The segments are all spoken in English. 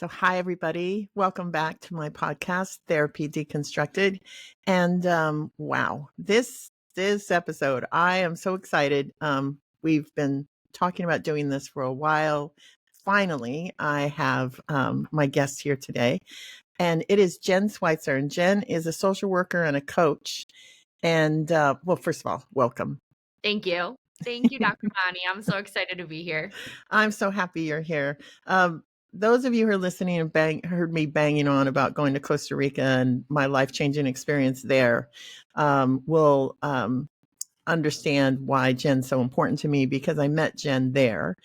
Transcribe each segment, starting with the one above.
So, hi, everybody. Welcome back to my podcast, Therapy Deconstructed. And wow, this episode, I am so excited. We've been talking about doing this for a while. Finally, I have my guest here today, and it is Jen Schwytzer. And Jen is a social worker and a coach. And well, first of all, welcome. Thank you. Thank you, Dr. Bonnie. I'm so excited to be here. I'm so happy you're here. Those of you who are listening and heard me banging on about going to Costa Rica and my life-changing experience there will understand why Jen's so important to me, because I met Jen there.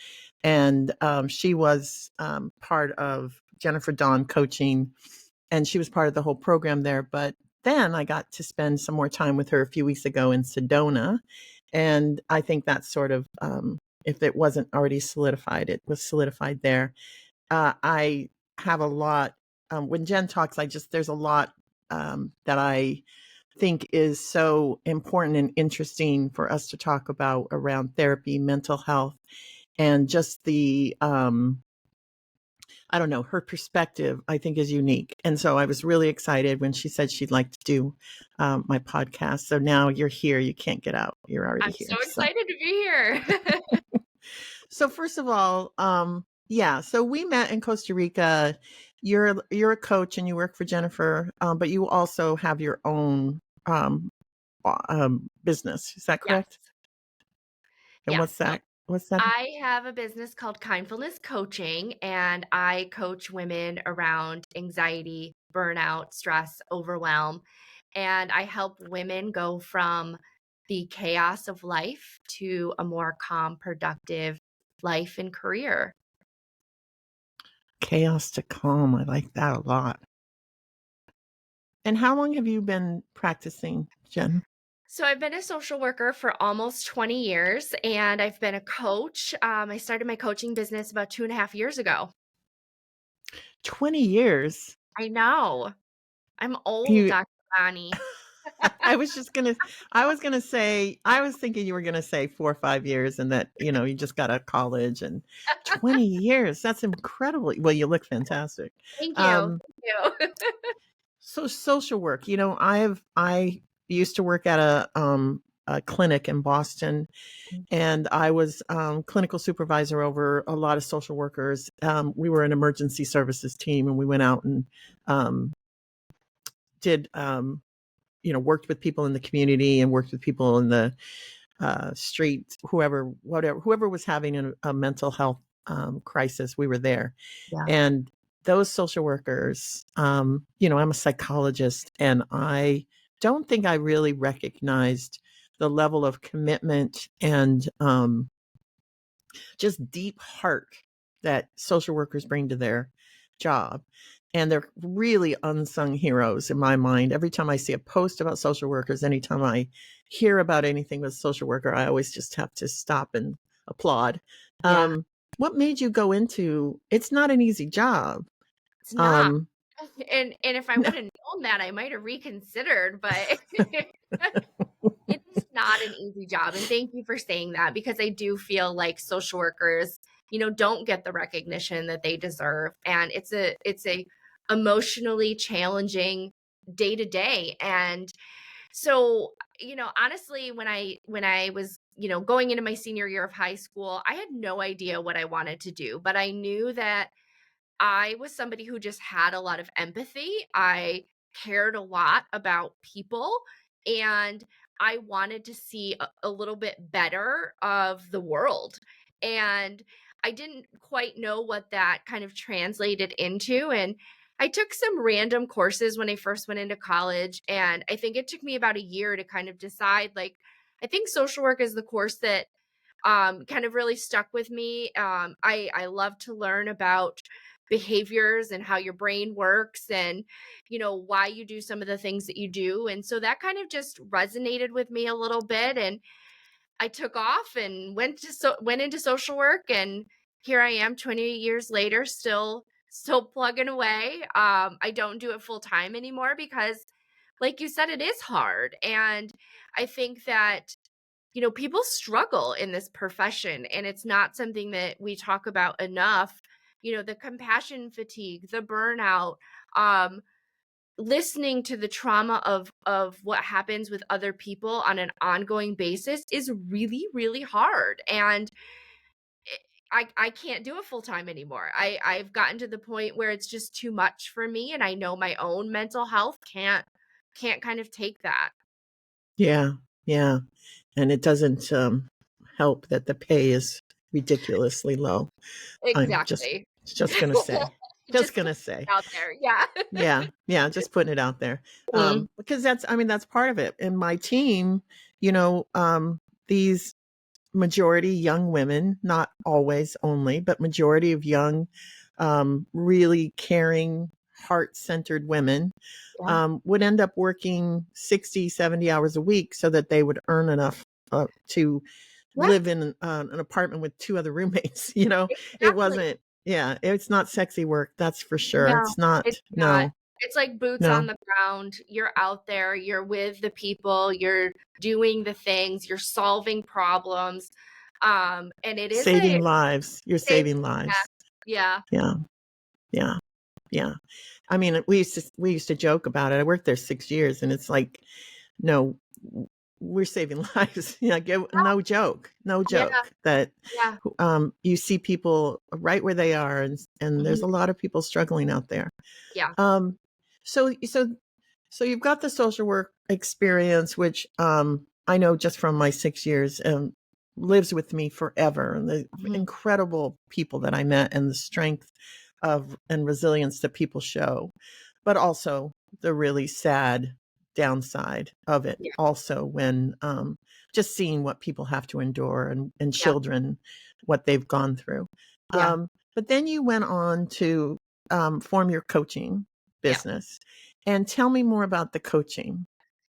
And she was part of Jennifer Dawn coaching, and she was part of the whole program there. But then I got to spend some more time with her a few weeks ago in Sedona. And I think that's sort of, if it wasn't already solidified, it was solidified there. I have a lot, when Jen talks, there's a lot that I think is so important and interesting for us to talk about around therapy, mental health, and just the, I don't know, her perspective, I think, is unique. And so I was really excited when she said she'd like to do my podcast. So now you're here. You can't get out. You're already I'm here. so excited to be here. So first of all, yeah, so we met in Costa Rica. You're a coach and you work for Jennifer, but you also have your own business. Is that Yes. correct? And Yes. what's that? What's that? I have a business called Kindfulness Coaching, and I coach women around anxiety, burnout, stress, overwhelm. And I help women go from the chaos of life to a more calm, productive life and career. Chaos to calm. I like that a lot. And how long have you been practicing, Jen? So I've been a social worker for almost 20 years, and I've been a coach. I started my coaching business about 2.5 years ago. 20 years. I know. I'm old, You Dr. Bonnie. I was gonna say, I was thinking you were gonna say 4 or 5 years and that, you just got out of college, and 20 years. That's incredible. Well, you look fantastic. Thank you. Um, Thank you. so social work, I used to work at a clinic in Boston, and I was clinical supervisor over a lot of social workers. We were an emergency services team, and we went out and did worked with people in the community and worked with people in the street, whoever was having a mental health crisis. We were there. Yeah. And those social workers, I'm a psychologist, and I don't think I really recognized the level of commitment and just deep heart that social workers bring to their job. And they're really unsung heroes in my mind. Every time I see a post about social workers, anytime I hear about anything with a social worker, I always just have to stop and applaud. Yeah. What made you go into, it's not an easy job. It's not. And if I No. would have known that, I might have reconsidered, but it is not an easy job. And thank you for saying that, because I do feel like social workers, don't get the recognition that they deserve. And it's a emotionally challenging day to day. And so, honestly, when I was, going into my senior year of high school, I had no idea what I wanted to do, but I knew that I was somebody who just had a lot of empathy. I cared a lot about people, and I wanted to see a little bit better of the world. And I didn't quite know what that kind of translated into. And I took some random courses when I first went into college. And I think it took me about a year to kind of decide, like, I think social work is the course that kind of really stuck with me. I love to learn about behaviors and how your brain works, and why you do some of the things that you do. And so that kind of just resonated with me a little bit, and I took off and went into social work, and here I am 20 years later, still plugging away. I don't do it full time anymore because, like you said, it is hard. And I think that people struggle in this profession, and it's not something that we talk about enough. the compassion fatigue, the burnout, um, listening to the trauma of what happens with other people on an ongoing basis is really, really hard. And I can't do it full time anymore. I've gotten to the point where it's just too much for me, and I know my own mental health can't kind of take that. Yeah. Yeah. And it doesn't help that the pay is ridiculously low. I'm Exactly. just gonna say. Just Just put gonna it say. out there. Yeah. Yeah, yeah, just putting it out there. Mhm. Because that's part of it. In my team, you know, these majority young women, not always only, but majority of young, really caring, heart-centered women, Yeah. would end up working 60, 70 hours a week so that they would earn enough to Yeah, live in an apartment with two other roommates. It exactly. wasn't, yeah, it's not sexy work. That's for sure. No, It's not, it's not. no, It's like boots on no. the ground. You're out there, you're with the people, you're doing the things, you're solving problems. And it is Saving a lives. You're saving, saving lives. yeah. Yeah, yeah, yeah. I mean, we used to joke about it. I worked there 6 years, and it's like, no, we're saving lives. No joke, no Yeah, joke. That yeah. you see people right where they are, and there's a Mhm. lot of people struggling out there. Yeah, Um, so you've got the social work experience, which I know just from my 6 years, lives with me forever. And the mhm. incredible people that I met, and the strength of and resilience that people show, but also the really sad downside of it. Yeah, Also, when just seeing what people have to endure, and yeah, children, what they've gone through. yeah, But then you went on to form your coaching yeah. business. And tell me more about the coaching.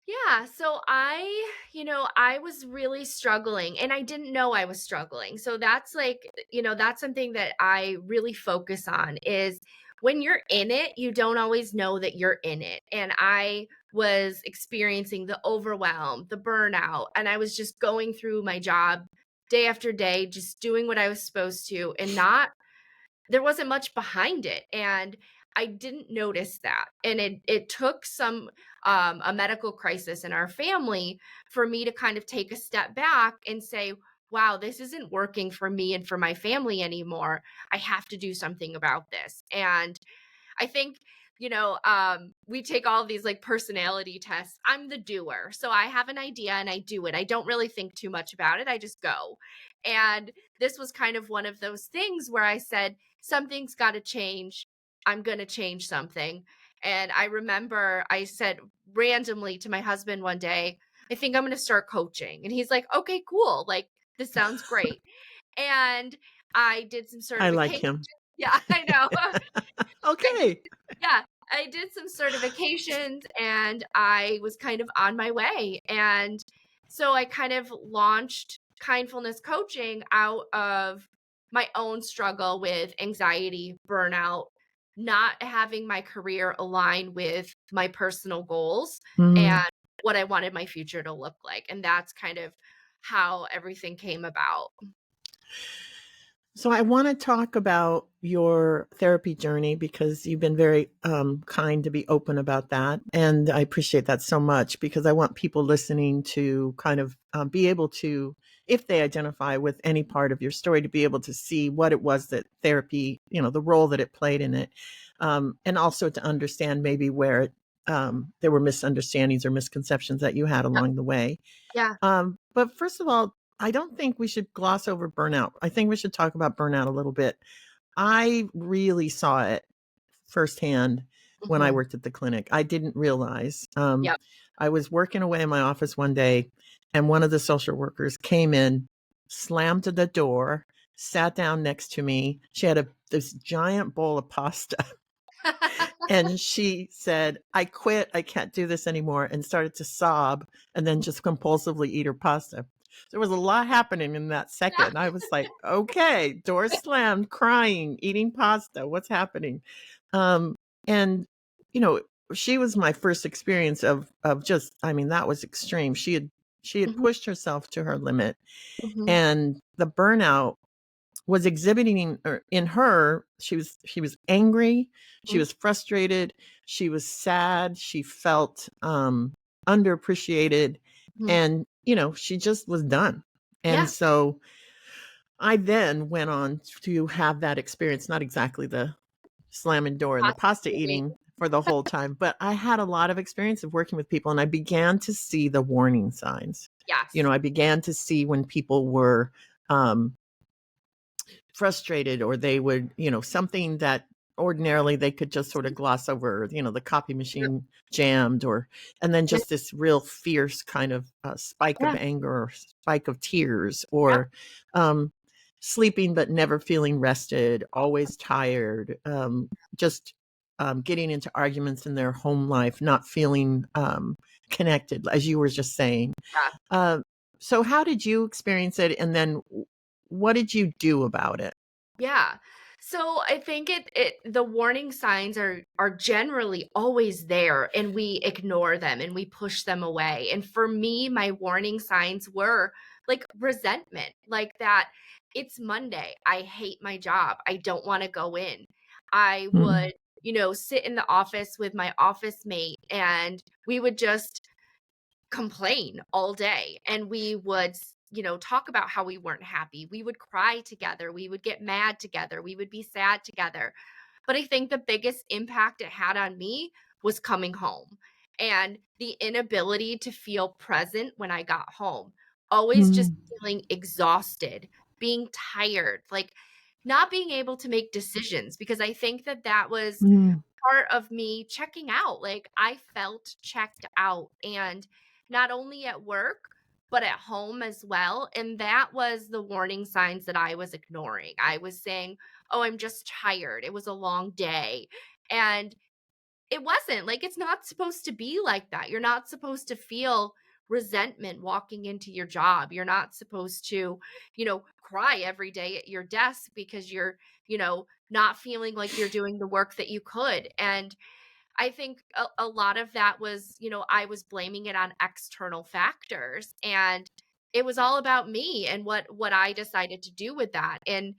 Yeah, so I was really struggling and I didn't know I was struggling. So that's like, that's something that I really focus on is when you're in it, you don't always know that you're in it. And I was experiencing the overwhelm, the burnout, and I was just going through my job day after day, just doing what I was supposed to and not there wasn't much behind it, and I didn't notice that. And it took some a medical crisis in our family for me to kind of take a step back and say, wow, this isn't working for me and for my family anymore. I have to do something about this. And I think, we take all of these like personality tests. I'm the doer. So I have an idea and I do it. I don't really think too much about it. I just go. And this was kind of one of those things where I said, something's got to change. I'm going to change something. And I remember I said randomly to my husband one day, I think I'm going to start coaching. And he's like, okay, cool. Like, this sounds great. And I did some I like certification. him. Yeah, I know. I did, Okay. yeah, I did some certifications and I was kind of on my way. And so I kind of launched kindfulness coaching out of my own struggle with anxiety, burnout, not having my career align with my personal goals and Mm. what I wanted my future to look like. And that's kind of how everything came about. So I want to talk about your therapy journey, because you've been very kind to be open about that. And I appreciate that so much, because I want people listening to kind of be able to, if they identify with any part of your story, to be able to see what it was that therapy, the role that it played in it. And also to understand maybe where there were misunderstandings or misconceptions that you had Yeah. along the way. Yeah. But first of all, I don't think we should gloss over burnout. I think we should talk about burnout a little bit. I really saw it firsthand when I Hmm. worked at the clinic. I didn't realize. Yep. I was working away in my office one day, and one of the social workers came in, slammed to the door, sat down next to me. She had this giant bowl of pasta. And she said, I quit. I can't do this anymore. And started to sob, and then just compulsively eat her pasta. There was a lot happening in that second. I was like, okay, door slammed, crying, eating pasta. What's happening? Um, and, you know, she was my first experience of just, I mean, that was extreme. She had Mhm, pushed herself to her limit. mhm. And the burnout, was exhibiting in her. She was angry, she Mhm. was frustrated, she was sad, she felt underappreciated, Mhm. and she just was done. And Yeah. so I then went on to have that experience, not exactly the slamming door and the pasta Possibly. eating for the whole time, but I had a lot of experience of working with people, and I began to see the warning signs. Yes. I began to see when people were um, frustrated, or they would, something that ordinarily they could just sort of gloss over, the copy machine jammed, and then Yeah. just this real fierce kind of spike of Yeah. anger, or spike of tears, Yep. or um, sleeping but never feeling rested, always tired, just getting into arguments in their home life, not feeling connected, as you were just saying. Yeah. Uh, so how did you experience it? And then what did you do about it? Yeah. So I think the warning signs are generally always there, and we ignore them and we push them away. And for me, my warning signs were like resentment, like that it's Monday. I hate my job. I don't want to go in. I Mm, would, sit in the office with my office mate, and we would just complain all day, and we would talk about how we weren't happy. We would cry together, we would get mad together, we would be sad together. But I think the biggest impact it had on me was coming home, and the inability to feel present when I got home, always just mm, feeling exhausted, being tired, like not being able to make decisions, because I think that was mm, part of me checking out. Like I felt checked out, and not only at work, but at home as well. And that was the warning signs that I was ignoring. I was saying, "Oh, I'm just tired. It was a long day." And it wasn't. Like it's not supposed to be like that. You're not supposed to feel resentment walking into your job. You're not supposed to, cry every day at your desk because you're, not feeling like you're doing the work that you could. And I think a lot of that was, I was blaming it on external factors, and it was all about me and what I decided to do with that. And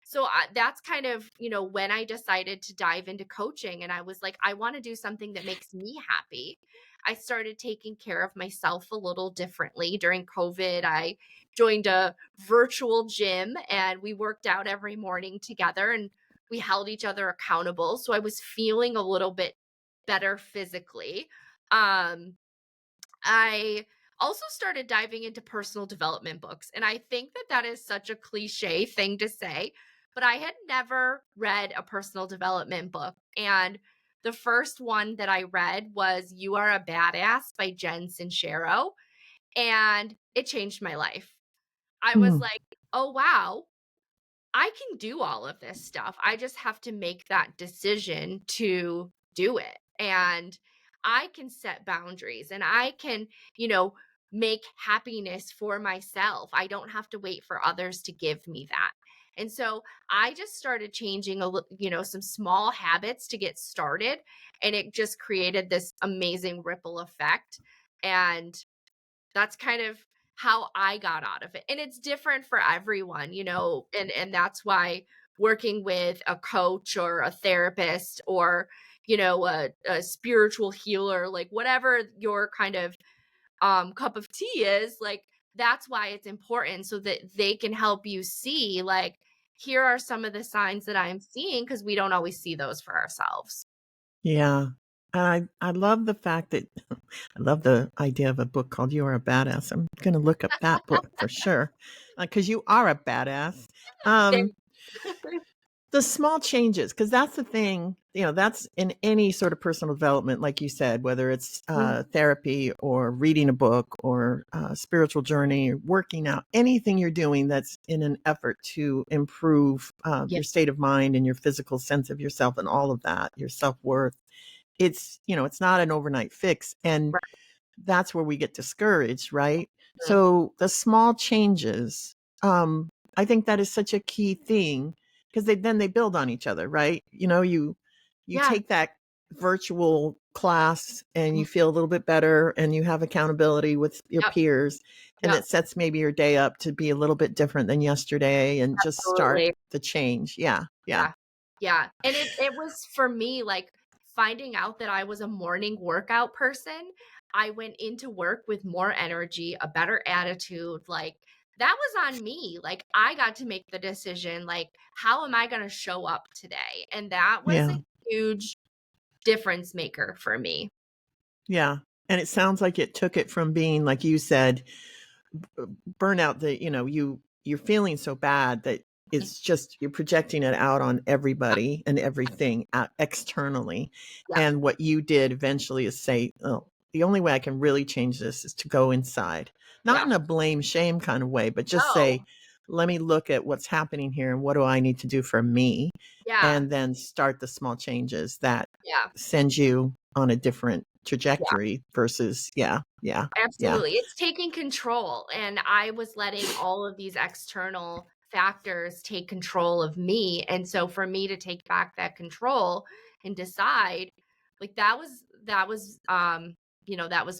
so that's kind of, when I decided to dive into coaching, and I was like, I want to do something that makes me happy. I started taking care of myself a little differently during COVID. I joined a virtual gym, and we worked out every morning together, and we held each other accountable. So I was feeling a little bit better physically. Um, I also started diving into personal development books. And I think that is such a cliche thing to say, but I had never read a personal development book. And the first one that I read was You Are a Badass by Jen Schwytzer, and it changed my life. I was mm. like, oh, wow, I can do all of this stuff. I just have to make that decision to do it. And I can set boundaries, and I can, you know, make happiness for myself. I don't have to wait for others to give me that. And so I just started changing some small habits to get started, and it just created this amazing ripple effect. And that's kind of how I got out of it. And it's different for everyone, and that's why working with a coach or a therapist, or a spiritual healer, like whatever your kind of cup of tea is, like that's why it's important, so that they can help you see, like, here are some of the signs that I'm seeing, because we don't always see those for ourselves. Yeah. And I love the fact that I love the idea of a book called You Are a Badass. I'm going to look up that book for sure, because you are a badass. Um, Thank- the small changes, because that's the thing, that's in any sort of personal development, like you said, whether it's therapy or reading a book or spiritual journey, working out, anything you're doing that's in an effort to improve yeah. your state of mind and your physical sense of yourself and all of that, your self-worth. It's not an overnight fix. And Right. that's where we get discouraged, right? Mhm. So the small changes, I think that is such a key thing, because then they build on each other, right? You Yeah. take that virtual class and Mhm. you feel a little bit better and you have accountability with your Yep. peers, and Yep. it sets maybe your day up to be a little bit different than yesterday and just start Absolutely. the change. Yeah. Yeah. Yeah. Yeah. And it was for me, like, finding out that I was a morning workout person, I went into work with more energy, a better attitude, like, that was on me. Like, I got to make the decision, like, how am I gonna show up today? And that was Yeah. a huge difference maker for me. Yeah. And it sounds like it took it from being, like you said, burnout, that you're feeling so bad that Mhm. it's just you're projecting it out on everybody and everything externally. Yeah. And what you did eventually is say, oh, the only way I can really change this is to go inside, not Yeah. in a blame shame kind of way, but just No. say, let me look at what's happening here and what do I need to do for me, Yeah. and then start the small changes that Yeah. send you on a different Yeah. trajectory versus yeah, yeah, yeah, Absolutely. It's taking control. And I was letting all of these external factors take control of me. And so for me to take back that control and decide, like, that was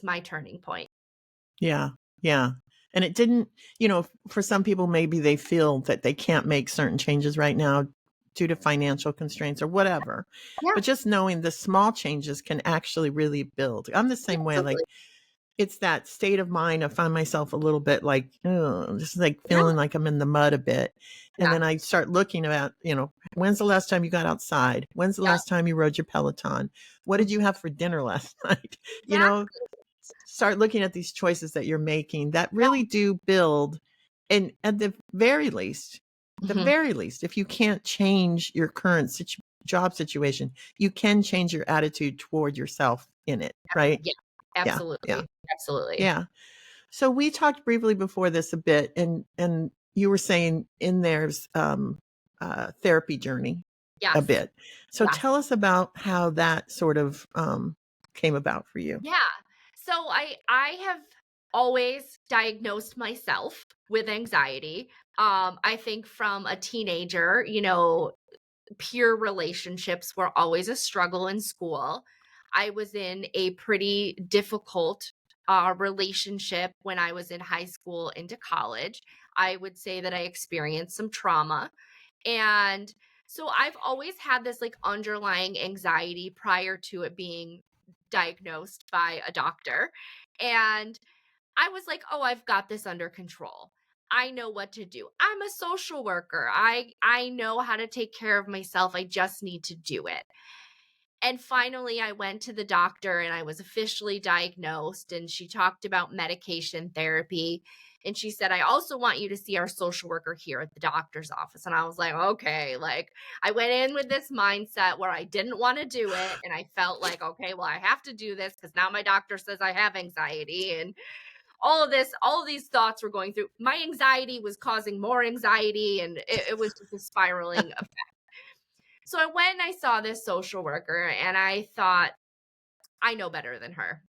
my turning point. yeah, yeah. And it didn't, for some people, maybe they feel that they can't make certain changes right now due to financial constraints or whatever. Yeah, But just knowing the small changes can actually really build. I'm the same way. Like, absolutely. it's that state of mind. I find myself a little bit like, oh, just like Yeah, feeling like I'm in the mud a bit. And yeah, then I start looking about, when's the last time you got outside? When's the yeah. last time you rode your Peloton? What Mhm. did you have for dinner last night? You know, Exactly. start looking at these choices that you're making that Yeah. really do build. And at the very least, Mhm. if you can't change your current job situation, you can change your attitude toward yourself in it, right? Yeah, Yeah, yeah, absolutely. Absolutely. yeah. So we talked briefly before this a bit, and you were saying in there's therapy journey a Yes. bit. So Yes. tell us about how that sort of came about for you. Yeah. So I have always diagnosed myself with anxiety. I think from a teenager, peer relationships were always a struggle in school. I was in a pretty difficult relationship when I was in high school into college. I would say that I experienced some trauma. And so I've always had this, like, underlying anxiety prior to it being diagnosed by a doctor. And I was like, "Oh, I've got this under control. I know what to do. I'm a social worker. I know how to take care of myself. I just need to do it." And finally, I went to the doctor and I was officially diagnosed. And she talked about medication therapy. And she said, "I also want you to see our social worker here at the doctor's office." And I was like, okay. Like, I went in with this mindset where I didn't want to do it. And I felt like, okay, well, I have to do this because now my doctor says I have anxiety. And all of these thoughts were going through. My anxiety was causing more anxiety. And it was just a spiraling. So I went and I saw this social worker and I thought, I know better than her.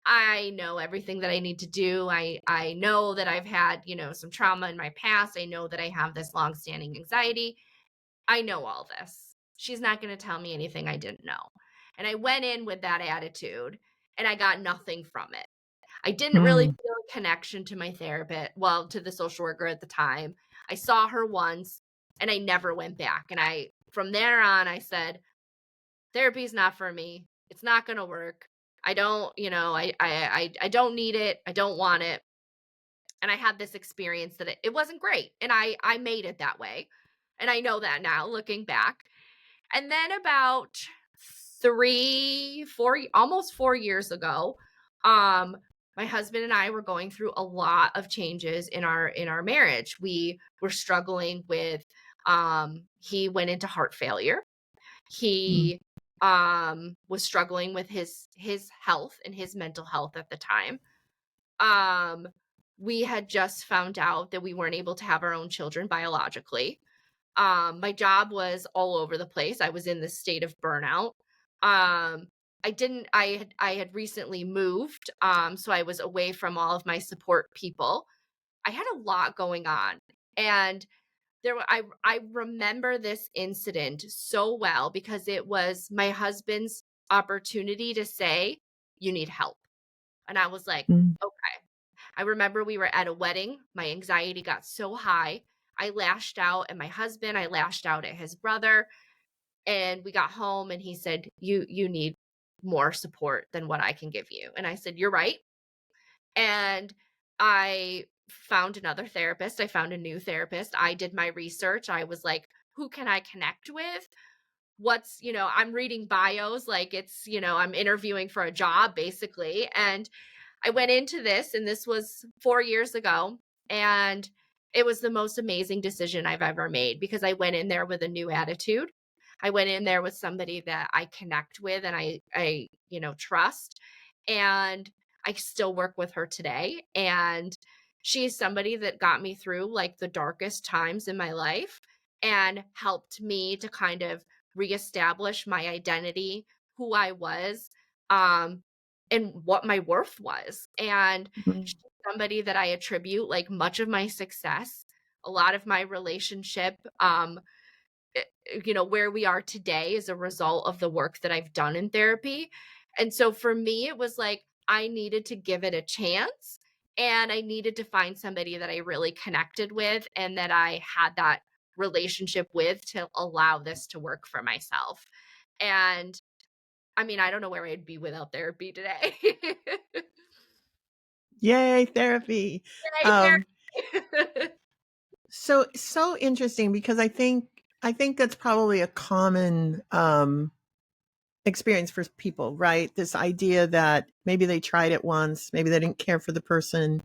I know everything that I need to do. I know that I've had, some trauma in my past. I know that I have this long-standing anxiety. I know all this. She's not going to tell me anything I didn't know. And I went in with that attitude and I got nothing from it. I didn't really Mm, feel a connection to my therapist, well, to the social worker at the time. I saw her once and I never went back. And from there on, I said, therapy is not for me. It's not going to work. I don't, I don't need it. I don't want it. And I had this experience that it wasn't great. And I made it that way. And I know that now looking back. And then about almost 4 years ago, my husband and I were going through a lot of changes in our marriage. We were struggling with, he went into heart failure. mm, He was struggling with his health and his mental health at the time. Um we had just found out that we weren't able to have our own children biologically. My job was all over the place. I was in this state of burnout. I had recently moved, so I was away from all of my support people. I had a lot going on. And I remember this incident so well because it was my husband's opportunity to say, you need help. And I was like, Mm. okay. I remember we were at a wedding. My anxiety got so high. I lashed out at my husband. I lashed out at his brother. And we got home and he said, you need more support than what I can give you. And I said, you're right. And I found another therapist. I found a new therapist. I did my research. I was like, who can I connect with? I'm reading bios like I'm interviewing for a job basically. And I went into this, and this was 4 years ago, and it was the most amazing decision I've ever made because I went in there with a new attitude. I went in there with somebody that I connect with and I trust, and I still work with her today, and she's somebody that got me through, like, the darkest times in my life and helped me to kind of reestablish my identity, who I was, um, and what my worth was. And she's Mm. somebody that I attribute like much of my success, a lot of my relationship, where we are today is a result of the work that I've done in therapy. And so for me, it was like I needed to give it a chance and I needed to find somebody that I really connected with and that I had that relationship with to allow this to work for myself. And I mean, I don't know where I'd be without therapy today. Yay, therapy. Yay, Um, therapy. so interesting because I think that's probably a common experience for people, right? This idea that maybe they tried it once, maybe they didn't care for the person,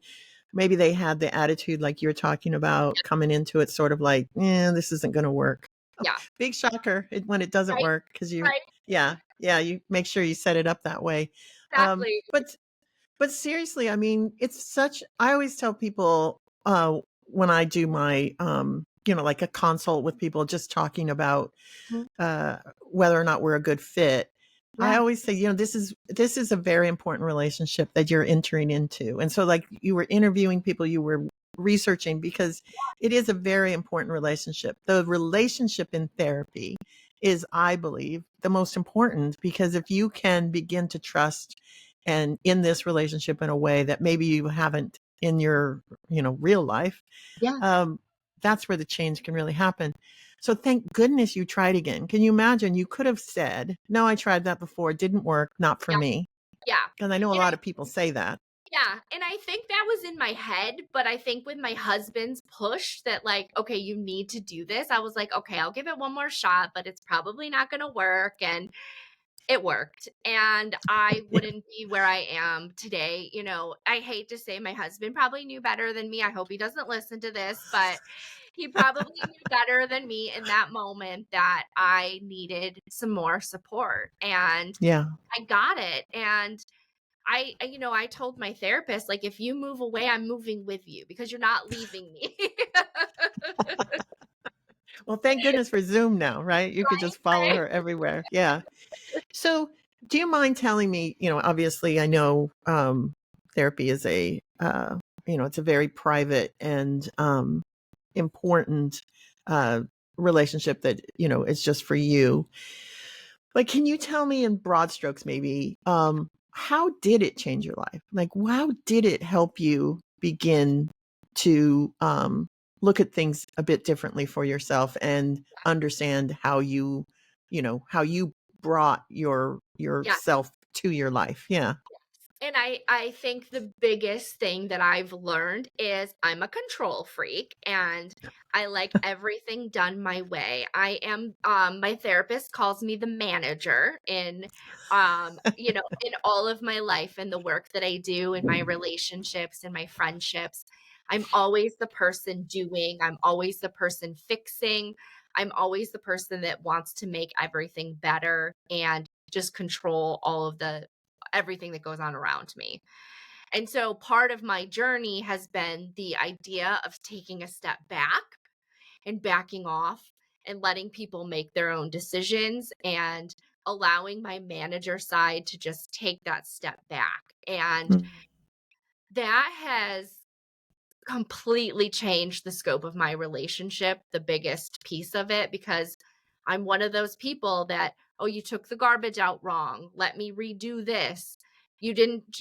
maybe they had the attitude like you're talking about coming into it, sort of like, yeah, this isn't going to work. Yeah, Big shocker when it doesn't right, work because you, right, yeah, you make sure you set it up that way. Um, exactly. but but seriously, I mean, it's such. I always tell people when I do my, like a consult with people, just talking about Mhm. whether or not we're a good fit. I Yeah, always say, this is a very important relationship that you're entering into. And so like you were interviewing people, you were researching because it is a very important relationship. The relationship in therapy is, I believe, the most important because if you can begin to trust and in this relationship in a way that maybe you haven't in your, real life, yeah, um, that's where the change can really happen. So thank goodness you tried again. Can you imagine? You could have said, no, I tried that before. It didn't work. Not for yeah, me. yeah. Because I know a And lot of people say that. I think that was in my head, but I think with my husband's push that like, okay, you need to do this. I was like, okay, I'll give it one more shot, but it's probably not going to work. And it worked, and I Yeah. wouldn't be where I am today. I hate to say my husband probably knew better than me. I hope he doesn't listen to this, but he probably knew better than me in that moment that I needed some more support, and Yeah. I got it. And I told my therapist, like, if you move away, I'm moving with you because you're not leaving me. Well, thank goodness for Zoom now, right? You could Right, just follow right. her everywhere. Yeah. So, do you mind telling me, obviously I know therapy is it's a very private and important uh, relationship that, is just for you. Like, can you tell me in broad strokes, maybe, how did it change your life? Like, how did it help you begin to look at things a bit differently for yourself and understand how you brought Yeah. yourself to your life? Yeah. And I think the biggest thing that I've learned is I'm a control freak and I like everything done my way. I am my therapist calls me the manager in all of my life and the work that I do in my relationships and my friendships. I'm always the person doing, I'm always the person fixing. I'm always the person that wants to make everything better and just control all of the everything that goes on around me. And so part of my journey has been the idea of taking a step back and backing off and letting people make their own decisions and allowing my manager side to just take that step back. And Mm. that has completely changed the scope of my relationship, the biggest piece of it, because I'm one of those people that, oh, you took the garbage out wrong. Let me redo this. You didn't,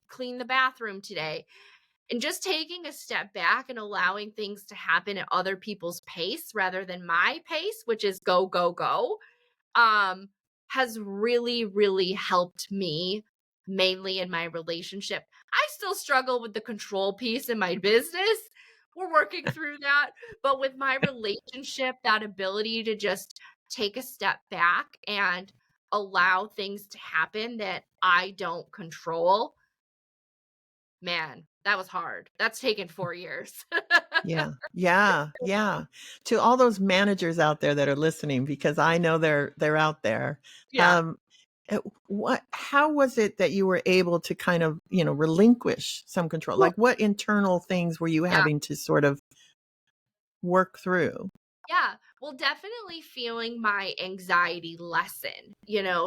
clean the bathroom today. And just taking a step back and allowing things to happen at other people's pace rather than my pace, which is go, go, go, um, has really, really helped me mainly in my relationship. I still struggle with the control piece in my business. We're working through that. But with my relationship, that ability to just take a step back and allow things to happen that I don't control, man, that was hard. That's taken 4 years. Yeah. Yeah. Yeah. To all those managers out there that are listening, because I know they're out there. Yeah. Um, how was it that you were able to kind of, relinquish some control? Woo. Like what internal things were you Yeah. having to sort of work through? Yeah. Well, definitely feeling my anxiety lessen,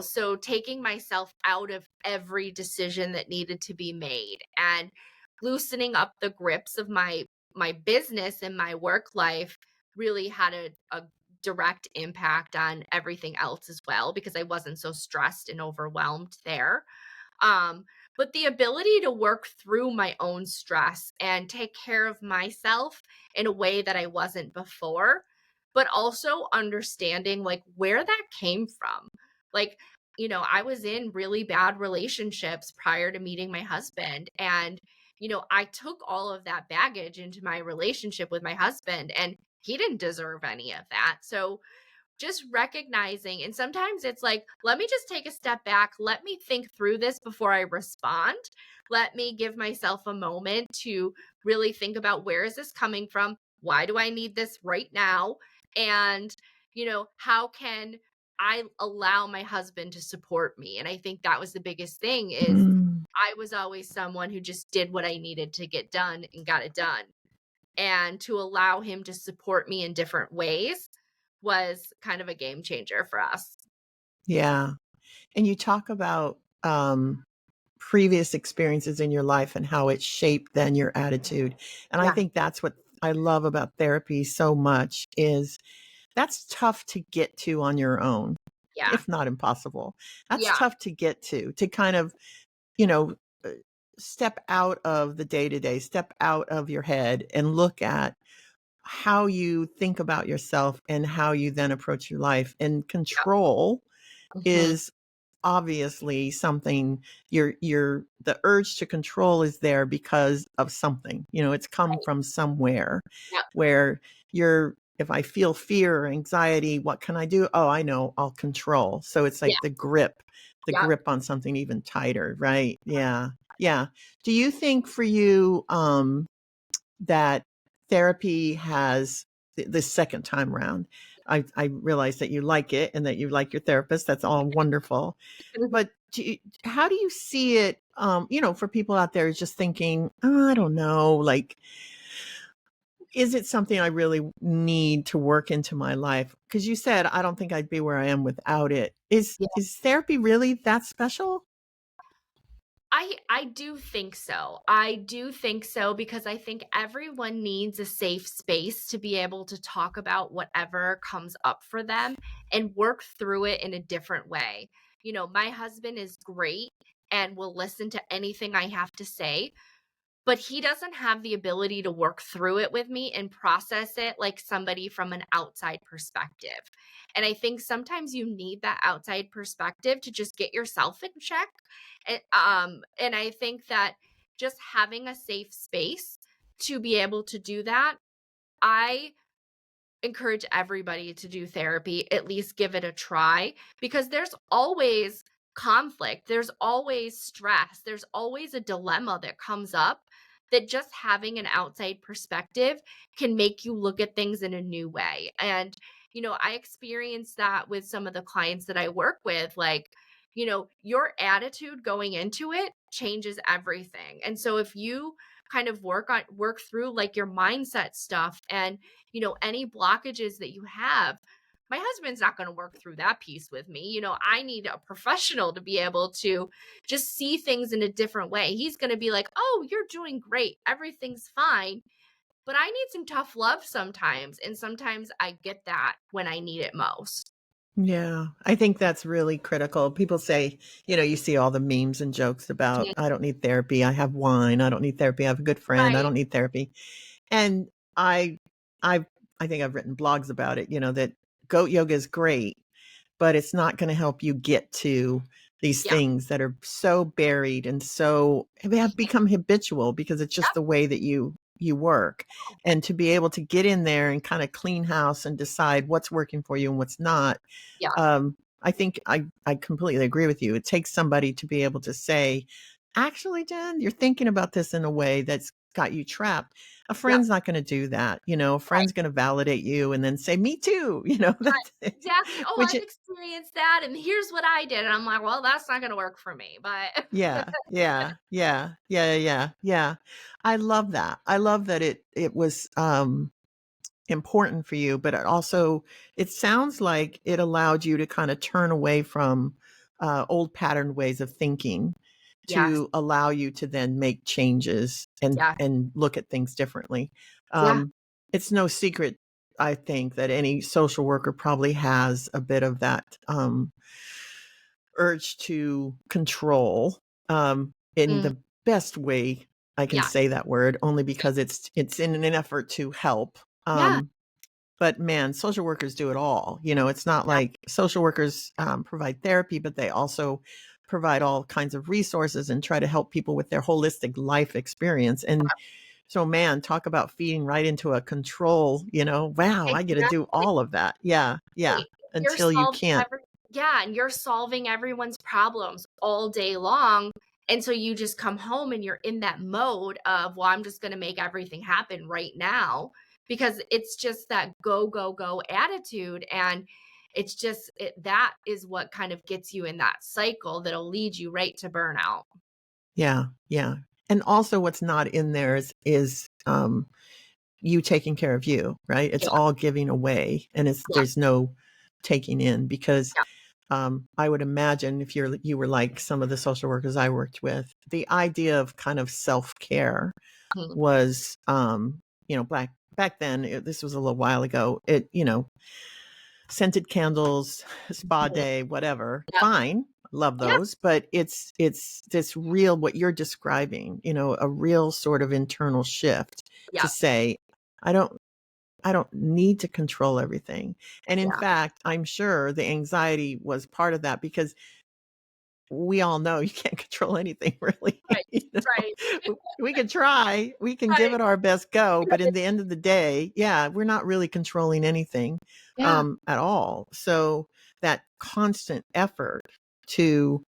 so taking myself out of every decision that needed to be made and loosening up the grips of my business and my work life really had a direct impact on everything else as well because I wasn't so stressed and overwhelmed there. Um, but the ability to work through my own stress and take care of myself in a way that I wasn't before, but also understanding like where that came from. Like, I was in really bad relationships prior to meeting my husband. And, I took all of that baggage into my relationship with my husband, and he didn't deserve any of that. So, just recognizing, and sometimes it's like, let me just take a step back, let me think through this before I respond, let me give myself a moment to really think about where is this coming from, why do I need this right now, and how can I allow my husband to support me. And I think that was the biggest thing is Mm, I was always someone who just did what I needed to get done and got it done, and to allow him to support me in different ways was kind of a game changer for us. yeah. And you talk about previous experiences in your life and how it shaped then your attitude. And I Yeah. think that's what I love about therapy so much is that's tough to get to on your own, Yeah. if not impossible. That's Yeah. tough to get to kind of, you know, uh, step out of the day to day, step out of your head and look at how you think about yourself and how you then approach your life. And Yep. control Mhm. is obviously something the urge to control is there because of something. It's come Right. from somewhere Yep. where if I feel fear or anxiety, what can I do? Oh, I know, I'll control. So it's Yeah. like the Yep. grip on something even tighter, right? Yeah. Yeah. Do you think for you that therapy has the second time round? I realize that you like it and that you like your therapist. That's all wonderful. But how do you see it, for people out there just thinking, oh, I don't know, like, is it something I really need to work into my life? Because you said, I don't think I'd be where I am without it. Yeah. Is therapy really that special? I do think so. I do think so because I think everyone needs a safe space to be able to talk about whatever comes up for them and work through it in a different way. My husband is great and will listen to anything I have to say, but he doesn't have the ability to work through it with me and process it like somebody from an outside perspective. And I think sometimes you need that outside perspective to just get yourself in check. And I think that just having a safe space to be able to do that, I encourage everybody to do therapy, at least give it a try, because there's always conflict, there's always stress, there's always a dilemma that comes up that just having an outside perspective can make you look at things in a new way. And, I experienced that with some of the clients that I work with. Like, your attitude going into it changes everything. And so if you kind of work through like your mindset stuff and any blockages that you have, my husband's not going to work through that piece with me. I need a professional to be able to just see things in a different way. He's going to be like, oh, you're doing great, everything's fine, but I need some tough love sometimes, and sometimes I get that when I need it most. Yeah, I think that's really critical. People say, you see all the memes and jokes about, Mhm. I don't need therapy. I have wine. I don't need therapy. I have a good friend. I Right. don't need therapy. And I, I, I think I've written blogs about it, that goat yoga is great, but it's not going to help you get to these Yeah. things that are so buried and so they have become habitual because it's just Yep. the way that you work. And to be able to get in there and kind of clean house and decide what's working for you and what's not, Yeah. I think I completely agree with you. It takes somebody to be able to say, actually, Jen, you're thinking about this in a way that's got you trapped. A Yep. friend's not going to do that. A Right. friend's going to validate you and then say, me too, Right. that's Exactly. Oh, which I've experienced that, and here's what I did. And I'm like, well, that's not gonna work for me. But yeah, yeah, yeah, yeah, yeah, yeah. I love that. I love that it was important for you, but it sounds like it allowed you to kind of turn away from old patterned ways of thinking yes. to allow you to then make changes Yeah. and look at things differently. Yeah. It's no secret, I think, that any social worker probably has a bit of that urge to control in Mm, the best way I can yeah. say that word, only because it's in an effort to help. Yeah. But man, social workers do it all. It's not Yeah. like social workers provide therapy, but they also provide all kinds of resources and try to help people with their holistic life experience. And so, man, talk about feeding right into a control, wow, I get to do Exactly. all of that. Yeah. Yeah. You're Until you solving can't. every Yeah, and you're solving everyone's problems all day long, and so you just come home and you're in that mode of, "Well, I'm just gonna make everything happen right now," because it's just that go, go, go attitude, and it's just that is what kind of gets you in that cycle that'll lead you right to burnout. Yeah. Yeah. And also what's not in there is you taking care of you, right? It's Yeah, all giving away and yeah, there's no taking in because yeah. I would imagine if you were like some of the social workers I worked with, the idea of kind of self-care Mhm. was, back then, this was a little while ago, scented candles, spa Mhm. day, whatever, Yep. fine. Love Yeah, those, but it's this real, what you're describing, a real sort of internal shift to yeah, say, I don't I don't need to control everything. And in yeah. fact, I'm sure the anxiety was part of that because we all know you can't control anything really. Right, right, We can try, we can give right. it our best go, but in the end of the day, yeah, we're not really controlling anything Yeah. at all. So that constant effort to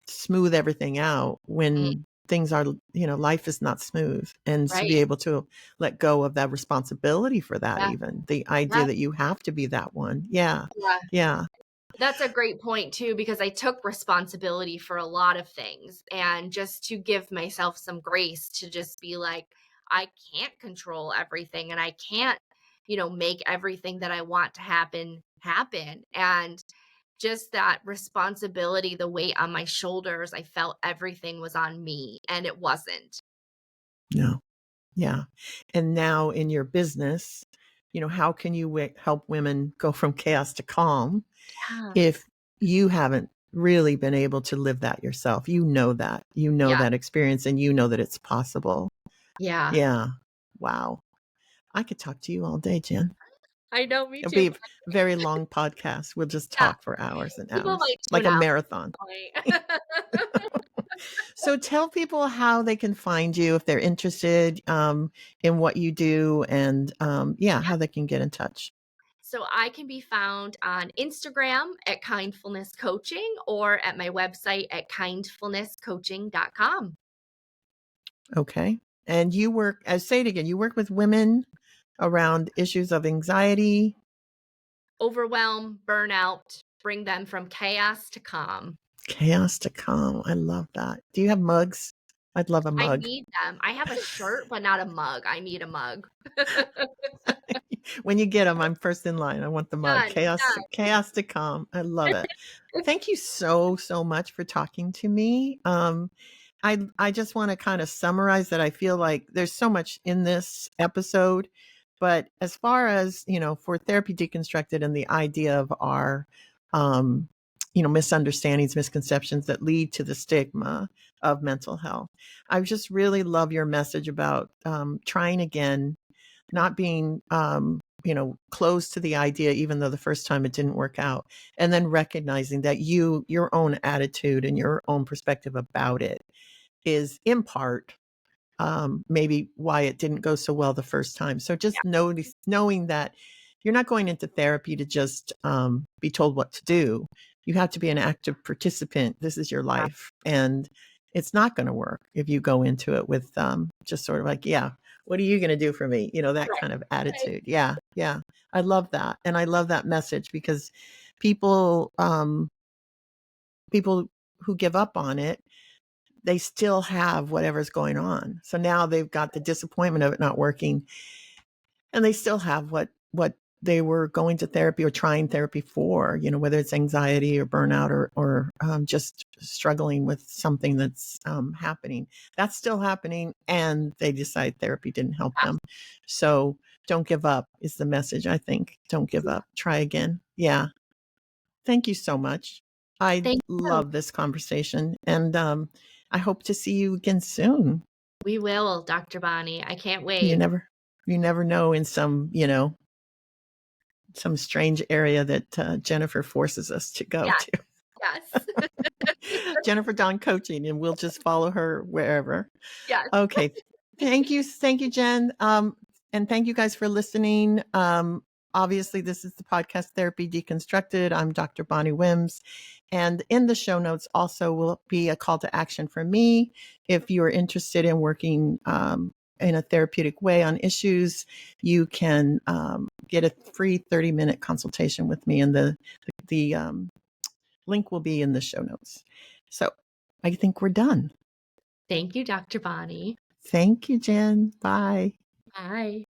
smooth everything out Mm, when things are, life is not smooth, and to be right. able to let go of that responsibility for that, Yeah, even the idea yeah, that you have to be that one. Yeah. yeah. Yeah. That's a great point too, because I took responsibility for a lot of things, and just to give myself some grace to just be like, I can't control everything, and I can't, make everything that I want to happen happen. And just that responsibility, the weight on my shoulders, I felt everything was on me, and it wasn't. No. Yeah. And now in your business, how can you help women go from chaos to calm Yeah. if you haven't really been able to live that yourself? Yeah. That experience, and you know that it's possible. Yeah. Yeah. Wow. I could talk to you all day, Jen. I know, me It'll too. be a very long podcast. We'll just Yeah. talk for hours and People hours, might like tune a out marathon. at this point. So tell people how they can find you if they're interested in what you do, and yeah, how they can get in touch. So I can be found on Instagram at Kindfulness Coaching, or at my website at kindfulnesscoaching.com. Okay. And you work, say it again, you work with women around issues of anxiety, Overwhelm, burnout, bring them from chaos to calm. chaos to calm. I love that. Do you have mugs? I'd love a I mug. need them. I have a shirt, but not a mug. I need a mug. When you get them, I'm first in line. I want the mug. Done. Chaos to calm. I love it. Thank you so, so much for talking to me. I just want to kind of summarize that I feel like there's so much in this episode But as far as, for Therapy Deconstructed and the idea of our, misunderstandings, misconceptions that lead to the stigma of mental health, I just really love your message about trying again, not being, closed to the idea, even though the first time it didn't work out, and then recognizing that your own attitude and your own perspective about it is in part maybe why it didn't go so well the first time. So just knowing that you're not going into therapy to just be told what to do. You have to be an active participant. This is your life. And it's not going to work if you go into it with just sort of like, yeah, what are you going to do for me? That kind of attitude. Yeah. Yeah. I love that. And I love that message because people, people who give up on it, they still have whatever's going on. So now they've got the disappointment of it not working, and they still have what they were going to therapy or trying therapy for, whether it's anxiety or burnout or just struggling with something that's happening. That's still happening, and they decide therapy didn't help them. So don't give up is the message, I think. Don't give up. Try again. Yeah. Thank you so much. I love this conversation, and I hope to see you again soon. We will, Dr. Bonnie. I can't wait. You never know in some, some strange area that Jennifer forces us to go to. Yes. Jennifer Dawn Coaching, and we'll just follow her wherever. Yes. Okay. Thank you, Jen. And thank you guys for listening. Obviously, this is the podcast Therapy Deconstructed. I'm Dr. Bonnie Wims. And in the show notes also will be a call to action for me. If you are interested in working in a therapeutic way on issues, you can get a free 30-minute consultation with me. And the link will be in the show notes. So I think we're done. Thank you, Dr. Bonnie. Thank you, Jen. Bye. Bye.